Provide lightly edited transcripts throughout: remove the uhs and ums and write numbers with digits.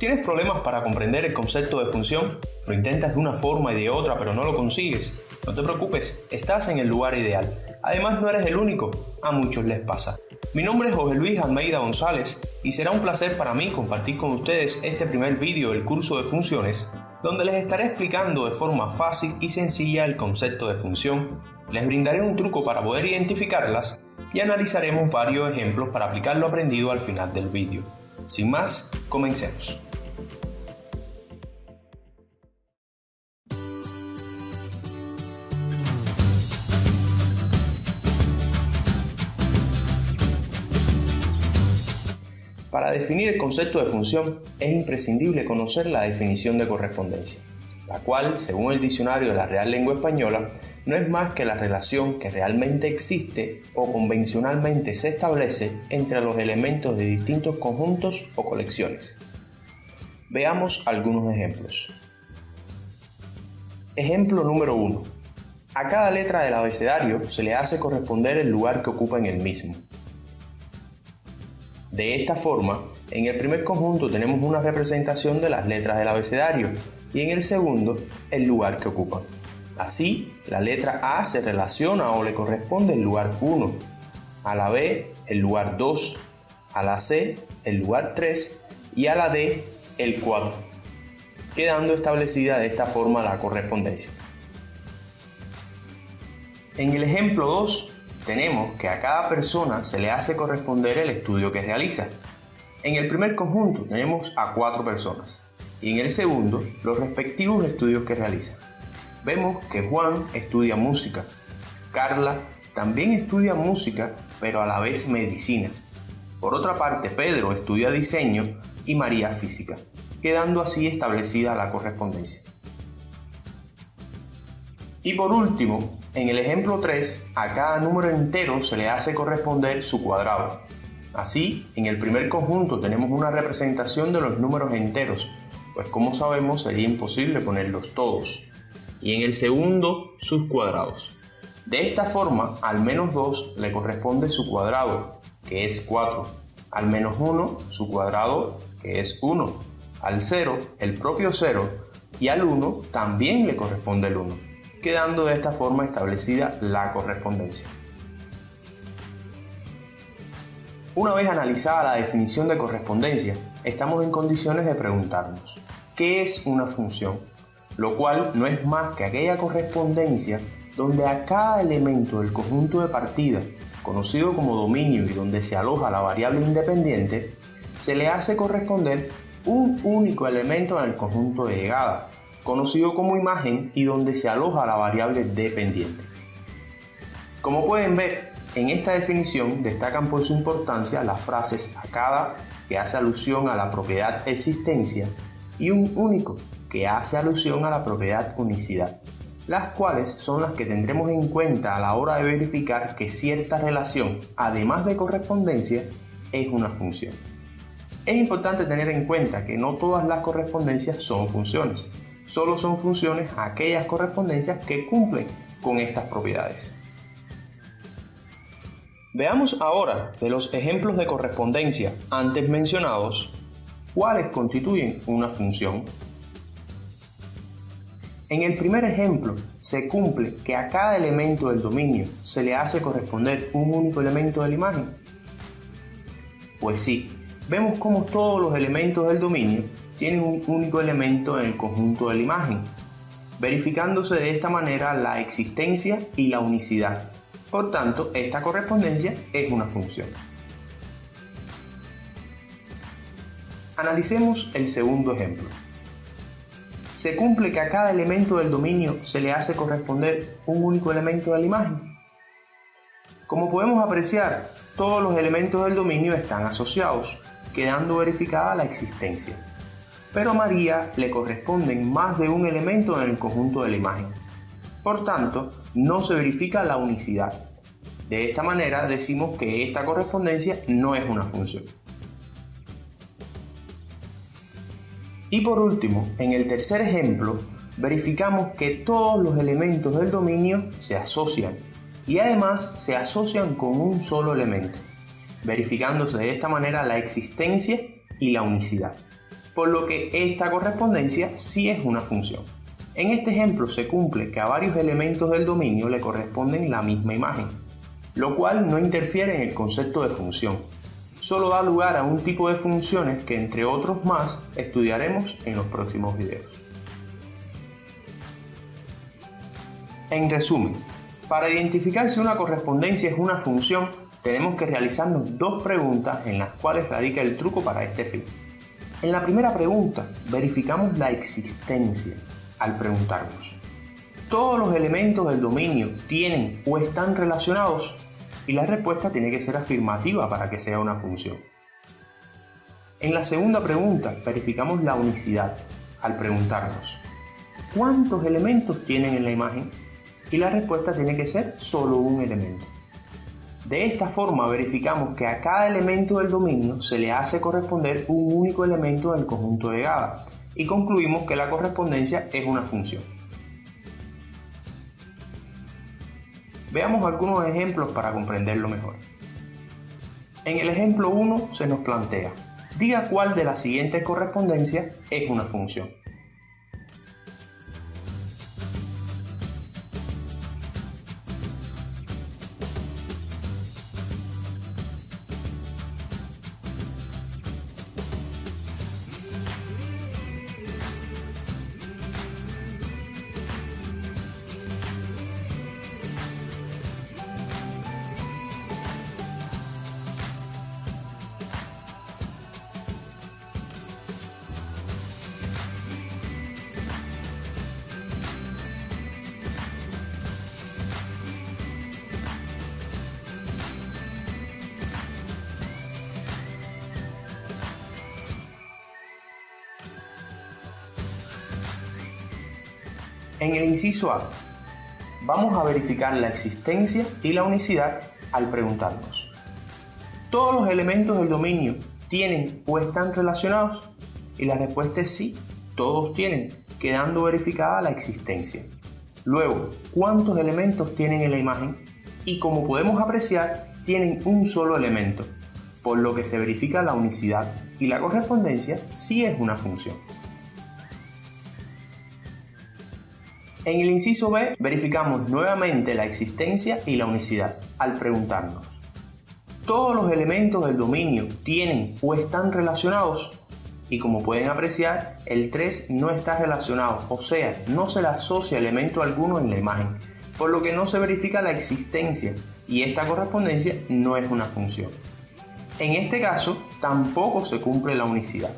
¿Tienes problemas para comprender el concepto de función? Lo intentas de una forma y de otra, pero no lo consigues. No te preocupes, estás en el lugar ideal. Además, no eres el único, a muchos les pasa. Mi nombre es José Luis Almeida González y será un placer para mí compartir con ustedes este primer vídeo del curso de funciones, donde les estaré explicando de forma fácil y sencilla el concepto de función. Les brindaré un truco para poder identificarlas y analizaremos varios ejemplos para aplicar lo aprendido al final del vídeo. Sin más, comencemos. Para definir el concepto de función es imprescindible conocer la definición de correspondencia, la cual, según el diccionario de la Real Lengua Española, no es más que la relación que realmente existe o convencionalmente se establece entre los elementos de distintos conjuntos o colecciones. Veamos algunos ejemplos. Ejemplo número 1. A cada letra del abecedario se le hace corresponder el lugar que ocupa en el mismo. De esta forma, en el primer conjunto tenemos una representación de las letras del abecedario y en el segundo, el lugar que ocupan. Así, la letra A se relaciona o le corresponde el lugar 1, a la B el lugar 2, a la C el lugar 3 y a la D el 4, quedando establecida de esta forma la correspondencia. En el ejemplo 2, tenemos que a cada persona se le hace corresponder el estudio que realiza. En el primer conjunto tenemos a 4 personas y en el segundo los respectivos estudios que realizan. Vemos que Juan estudia música, Carla también estudia música pero a la vez medicina. Por otra parte, Pedro estudia diseño y María física, quedando así establecida la correspondencia. Y por último, en el ejemplo 3, a cada número entero se le hace corresponder su cuadrado. Así, en el primer conjunto tenemos una representación de los números enteros, pues como sabemos sería imposible ponerlos todos. Y en el segundo, sus cuadrados. De esta forma, al menos 2 le corresponde su cuadrado, que es 4. Al menos 1, su cuadrado, que es 1. Al 0, el propio 0. Y al 1 también le corresponde el 1. Quedando de esta forma establecida la correspondencia. Una vez analizada la definición de correspondencia, estamos en condiciones de preguntarnos, ¿qué es una función? Lo cual no es más que aquella correspondencia donde a cada elemento del conjunto de partida, conocido como dominio y donde se aloja la variable independiente, se le hace corresponder un único elemento en el conjunto de llegada, conocido como imagen y donde se aloja la variable dependiente. Como pueden ver, en esta definición destacan por su importancia las frases a cada, que hace alusión a la propiedad existencia, y un único, que hace alusión a la propiedad unicidad, las cuales son las que tendremos en cuenta a la hora de verificar que cierta relación, además de correspondencia, es una función. Es importante tener en cuenta que no todas las correspondencias son funciones. Solo son funciones aquellas correspondencias que cumplen con estas propiedades. Veamos ahora de los ejemplos de correspondencia antes mencionados, cuáles constituyen una función. En el primer ejemplo, se cumple que a cada elemento del dominio se le hace corresponder un único elemento de la imagen. Pues sí, vemos cómo todos los elementos del dominio tienen un único elemento en el conjunto de la imagen, verificándose de esta manera la existencia y la unicidad. Por tanto, esta correspondencia es una función. Analicemos el segundo ejemplo. Se cumple que a cada elemento del dominio se le hace corresponder un único elemento de la imagen. Como podemos apreciar, todos los elementos del dominio están asociados, quedando verificada la existencia. Pero a María le corresponden más de un elemento en el conjunto de la imagen. Por tanto, no se verifica la unicidad. De esta manera decimos que esta correspondencia no es una función. Y por último, en el tercer ejemplo, verificamos que todos los elementos del dominio se asocian y además se asocian con un solo elemento, verificándose de esta manera la existencia y la unicidad. por lo que esta correspondencia sí es una función. En este ejemplo se cumple que a varios elementos del dominio le corresponden la misma imagen, lo cual no interfiere en el concepto de función. Solo da lugar a un tipo de funciones que, entre otros más, estudiaremos en los próximos videos. En resumen, para identificar si una correspondencia es una función, tenemos que realizarnos dos preguntas en las cuales radica el truco para este fin. En la primera pregunta, verificamos la existencia al preguntarnos: ¿todos los elementos del dominio tienen o están relacionados? Y la respuesta tiene que ser afirmativa para que sea una función. En la segunda pregunta, verificamos la unicidad al preguntarnos: ¿cuántos elementos tienen en la imagen? Y la respuesta tiene que ser solo un elemento. De esta forma verificamos que a cada elemento del dominio se le hace corresponder un único elemento en el conjunto de GADA y concluimos que la correspondencia es una función. Veamos algunos ejemplos para comprenderlo mejor. En el ejemplo 1 se nos plantea: diga cuál de las siguientes correspondencias es una función. En el inciso A, vamos a verificar la existencia y la unicidad al preguntarnos: ¿todos los elementos del dominio tienen o están relacionados? Y la respuesta es sí, todos tienen, quedando verificada la existencia. Luego, ¿cuántos elementos tienen en la imagen? Y como podemos apreciar, tienen un solo elemento, por lo que se verifica la unicidad y la correspondencia sí es una función. En el inciso B verificamos nuevamente la existencia y la unicidad al preguntarnos: ¿todos los elementos del dominio tienen o están relacionados? Y como pueden apreciar, el 3 no está relacionado, o sea, no se le asocia elemento alguno en la imagen, por lo que no se verifica la existencia y esta correspondencia no es una función. En este caso, tampoco se cumple la unicidad.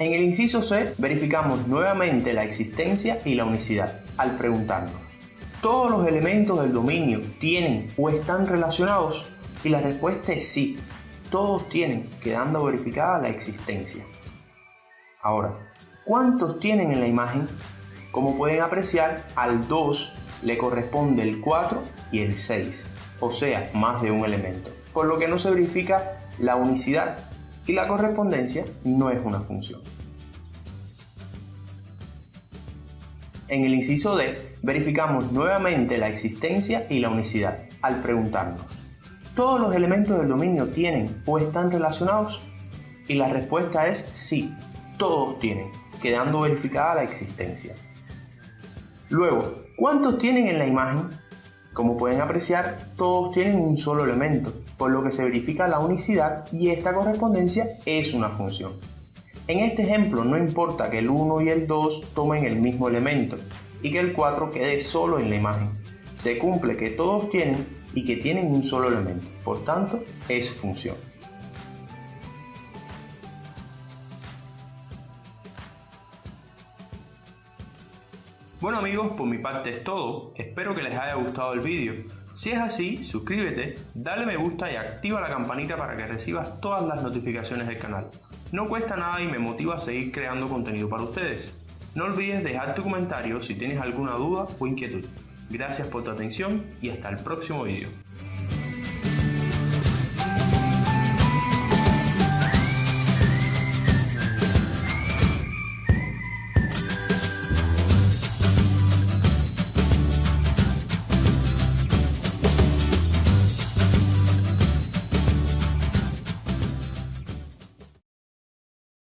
En el inciso C verificamos nuevamente la existencia y la unicidad al preguntarnos: ¿todos los elementos del dominio tienen o están relacionados? Y la respuesta es sí, todos tienen, quedando verificada la existencia. Ahora, ¿cuántos tienen en la imagen? Como pueden apreciar, al 2 le corresponde el 4 y el 6, o sea, más de un elemento, por lo que no se verifica la unicidad y la correspondencia no es una función. En el inciso D verificamos nuevamente la existencia y la unicidad al preguntarnos: ¿todos los elementos del dominio tienen o están relacionados? Y la respuesta es sí, todos tienen, quedando verificada la existencia. Luego, ¿cuántos tienen en la imagen? Como pueden apreciar, todos tienen un solo elemento, por lo que se verifica la unicidad y esta correspondencia es una función. En este ejemplo no importa que el 1 y el 2 tomen el mismo elemento y que el 4 quede solo en la imagen. Se cumple que todos tienen y que tienen un solo elemento, por tanto es función. Bueno amigos, por mi parte es todo, espero que les haya gustado el vídeo. Si es así, suscríbete, dale me gusta y activa la campanita para que recibas todas las notificaciones del canal. No cuesta nada y me motiva a seguir creando contenido para ustedes. No olvides dejar tu comentario si tienes alguna duda o inquietud. Gracias por tu atención y hasta el próximo vídeo.